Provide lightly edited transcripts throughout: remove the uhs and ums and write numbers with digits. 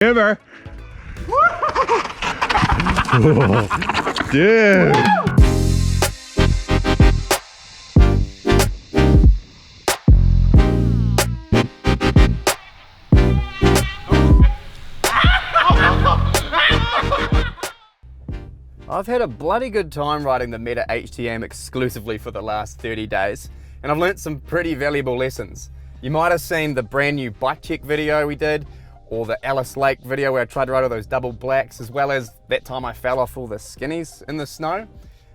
Ever. Dude. I've had a bloody good time riding the Meta HT exclusively for the last 30 days, and I've learnt some pretty valuable lessons. You might have seen the brand new bike check video we did, or the Alice Lake video where I tried to ride all those double blacks, as well as that time I fell off all the skinnies in the snow.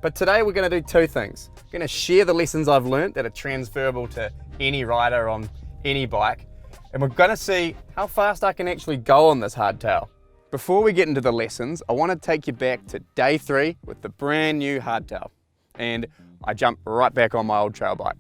But today we're going to do two things. We're going to share the lessons I've learnt that are transferable to any rider on any bike, and we're going to see how fast I can actually go on this hardtail. Before we get into the lessons, I want to take you back to day 3 with the brand new hardtail, and I jumped right back on my old trail bike.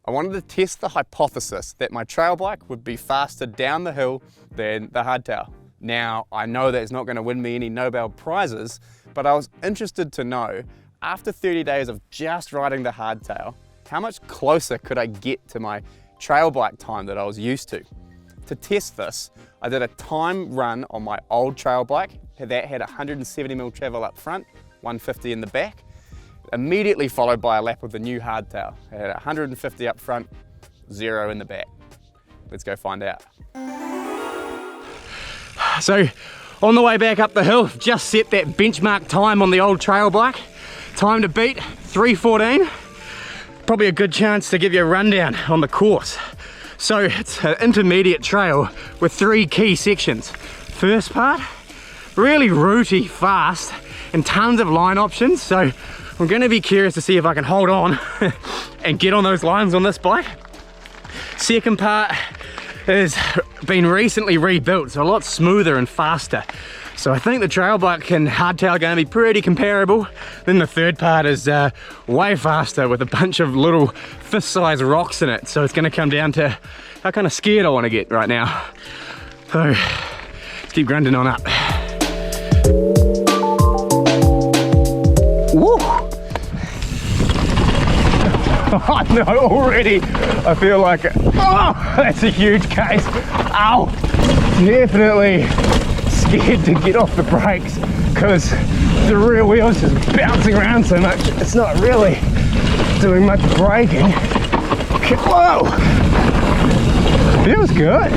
I wanted to test the hypothesis that my trail bike would be faster down the hill than the hardtail. Now, I know that's not going to win me any Nobel Prizes, but I was interested to know, after 30 days of just riding the hardtail, how much closer could I get to my trail bike time that I was used to? To test this, I did a time run on my old trail bike that had 170mm travel up front, 150 in the back, immediately followed by a lap with the new hardtail. I had 150 up front, 0 in the back. Let's go find out. So on the way back up the hill, just set that benchmark time on the old trail bike. Time to beat, 3:14. Probably a good chance to give you a rundown on the course. So it's an intermediate trail with 3 key sections. First part, really rooty, fast, and tons of line options. So I'm going to be curious to see if I can hold on and get on those lines on this bike. Second part has been recently rebuilt, so a lot smoother and faster. So I think the trail bike and hardtail are going to be pretty comparable. Then the third part is way faster with a bunch of little fist-sized rocks in it. So it's going to come down to how kind of scared I want to get right now. So let's keep grinding on up. Woo! Oh no, already I feel like, oh, that's a huge case. Ow! Definitely scared to get off the brakes because the rear wheel's just bouncing around so much. It's not really doing much braking. Okay, whoa! Feels good.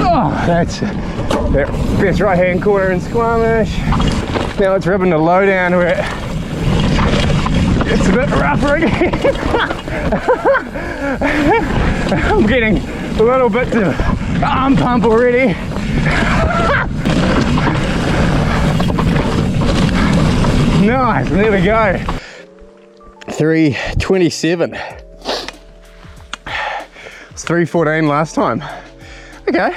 Oh, that's that best right hand corner in Squamish. Now it's ripping the low down where it's a bit rougher again. I'm getting a little bit to arm pump already. Nice, there we go. 3:27. It's 3:14 last time. Okay,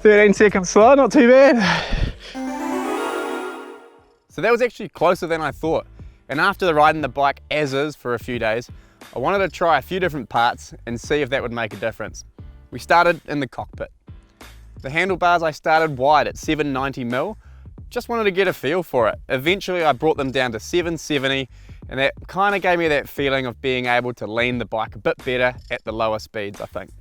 13 seconds slow, not too bad. So that was actually closer than I thought. And after riding the bike as is for a few days, I wanted to try a few different parts and see if that would make a difference. We started in the cockpit. The handlebars I started wide at 790mm, just wanted to get a feel for it. Eventually I brought them down to 770, and that kind of gave me that feeling of being able to lean the bike a bit better at the lower speeds, I think.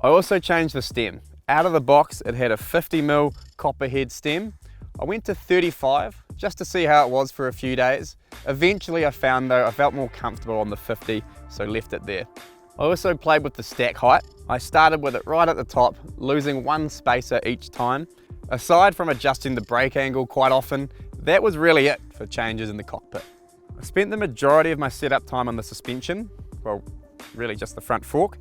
I also changed the stem. Out of the box it had a 50mm copperhead stem. I went to 35 just to see how it was for a few days. Eventually I found though I felt more comfortable on the 50, so left it there. I also played with the stack height. I started with it right at the top, losing 1 spacer each time. Aside from adjusting the brake angle quite often, that was really it for changes in the cockpit. I spent the majority of my setup time on the suspension, well, really just the front fork.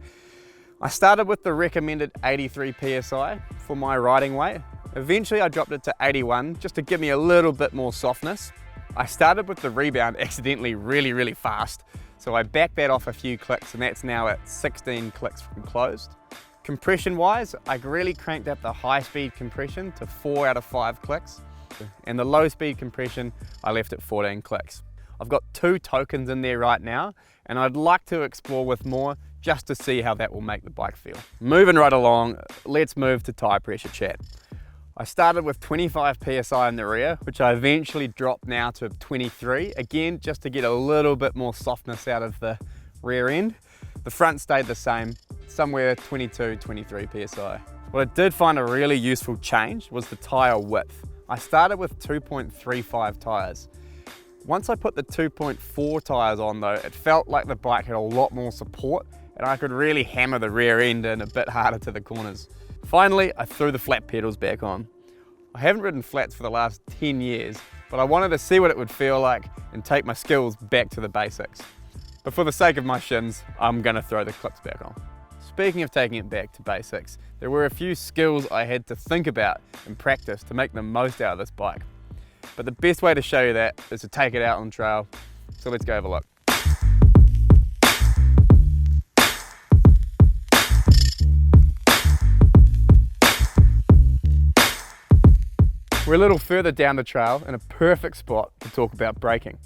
I started with the recommended 83 PSI for my riding weight. Eventually I dropped it to 81 just to give me a little bit more softness. I started with the rebound accidentally really fast, so I backed that off a few clicks, and that's now at 16 clicks from closed. Compression wise, I really cranked up the high speed compression to 4 out of 5 clicks, and the low speed compression I left at 14 clicks. I've got 2 tokens in there right now, and I'd like to explore with more just to see how that will make the bike feel. Moving right along, let's move to tire pressure chat. I started with 25 PSI in the rear, which I eventually dropped now to 23, again just to get a little bit more softness out of the rear end. The front stayed the same, somewhere 22, 23 PSI. What I did find a really useful change was the tyre width. I started with 2.35 tyres. Once I put the 2.4 tyres on though, it felt like the bike had a lot more support and I could really hammer the rear end in a bit harder to the corners. Finally, I threw the flat pedals back on. I haven't ridden flats for the last 10 years, but I wanted to see what it would feel like and take my skills back to the basics. But for the sake of my shins, I'm gonna throw the clips back on. Speaking of taking it back to basics, there were a few skills I had to think about and practice to make the most out of this bike. But the best way to show you that is to take it out on trail. So let's go have a look. We're a little further down the trail in a perfect spot to talk about braking.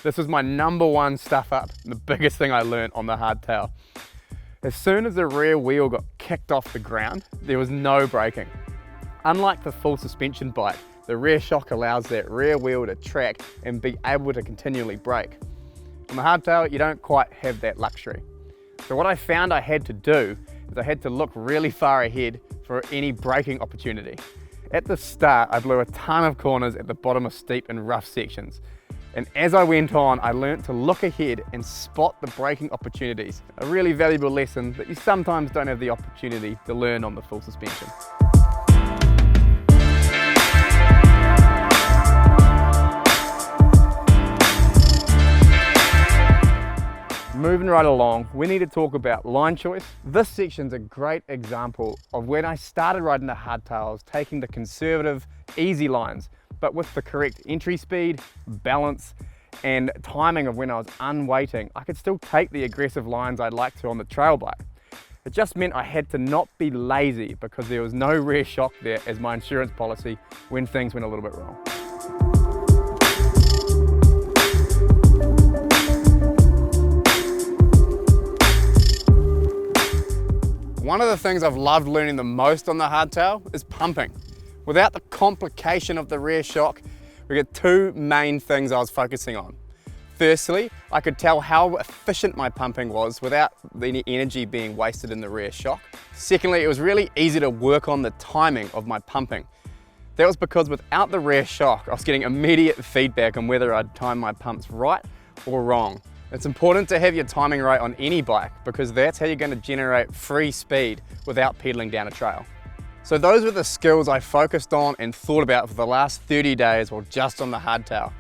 This was my #1 stuff up and the biggest thing I learned on the hardtail. As soon as the rear wheel got kicked off the ground, there was no braking. Unlike the full suspension bike, the rear shock allows that rear wheel to track and be able to continually brake. On the hardtail, you don't quite have that luxury. So what I found I had to do is I had to look really far ahead for any braking opportunity. At the start, I blew a ton of corners at the bottom of steep and rough sections. And as I went on, I learned to look ahead and spot the braking opportunities. A really valuable lesson that you sometimes don't have the opportunity to learn on the full suspension. Moving right along, we need to talk about line choice. This section's a great example of when I started riding the hardtails, taking the conservative, easy lines, but with the correct entry speed, balance, and timing of when I was unweighting, I could still take the aggressive lines I'd like to on the trail bike. It just meant I had to not be lazy because there was no rear shock there as my insurance policy when things went a little bit wrong. One of the things I've loved learning the most on the hardtail is pumping. Without the complication of the rear shock, we get two main things I was focusing on. Firstly, I could tell how efficient my pumping was without any energy being wasted in the rear shock. Secondly, it was really easy to work on the timing of my pumping. That was because without the rear shock, I was getting immediate feedback on whether I'd time my pumps right or wrong. It's important to have your timing right on any bike because that's how you're going to generate free speed without pedaling down a trail. So those were the skills I focused on and thought about for the last 30 days while just on the hardtail.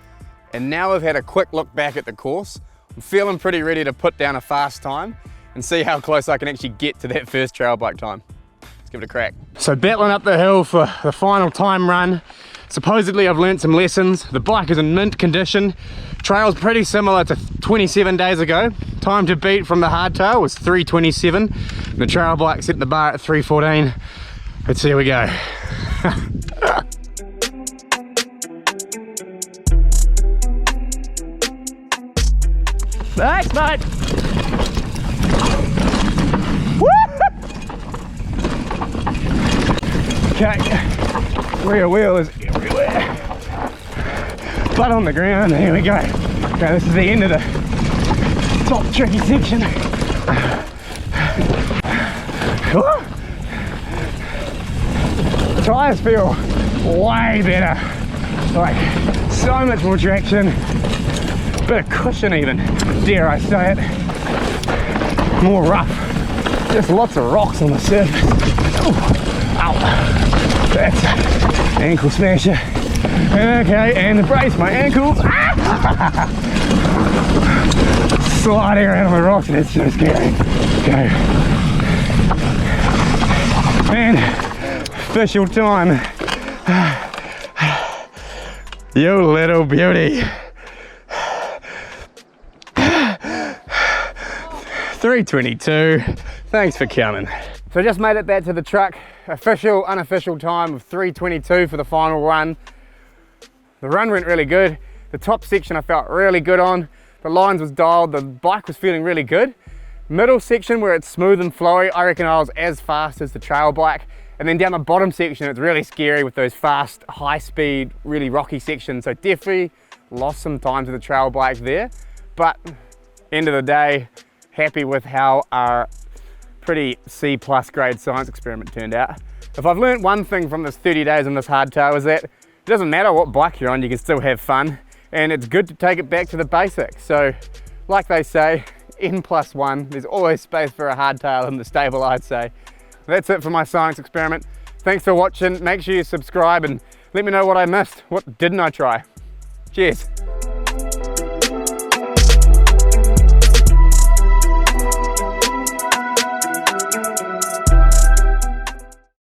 And now I've had a quick look back at the course, I'm feeling pretty ready to put down a fast time and see how close I can actually get to that first trail bike time. Let's give it a crack. So battling up the hill for the final time run. Supposedly I've learnt some lessons. The bike is in mint condition. Trail's pretty similar to 27 days ago. Time to beat from the hardtail was 3:27. The trail bike set the bar at 3:14. Let's see how we go. Thanks, mate. Okay, rear wheel is everywhere. Butt on the ground, here we go. Okay, this is the end of the top tricky section. Tyres feel way better, like so much more traction, bit of cushion even, dare I say it, more rough, just lots of rocks on the surface. Ooh, ow, that's ankle smasher. Okay, and brace my ankles. Sliding around on the rocks, and it's so scary. Okay. And official time. You little beauty. 3:22. Thanks for coming. So I just made it back to the truck. Official, unofficial time of 3:22 for the final run. The run went really good. The top section I felt really good on. The lines was dialed, the bike was feeling really good. Middle section where it's smooth and flowy, I reckon I was as fast as the trail bike. And then down the bottom section, it's really scary with those fast, high speed, really rocky sections. So definitely lost some time to the trail bike there. But end of the day, happy with how our pretty C+ grade science experiment turned out. If I've learned one thing from this 30 days on this hardtail is that it doesn't matter what bike you're on, you can still have fun, and it's good to take it back to the basics. So like they say, N+1, there's always space for a hardtail in the stable, I'd say. That's it for my science experiment. Thanks for watching. Make sure you subscribe and let me know what I missed. What didn't I try? Cheers.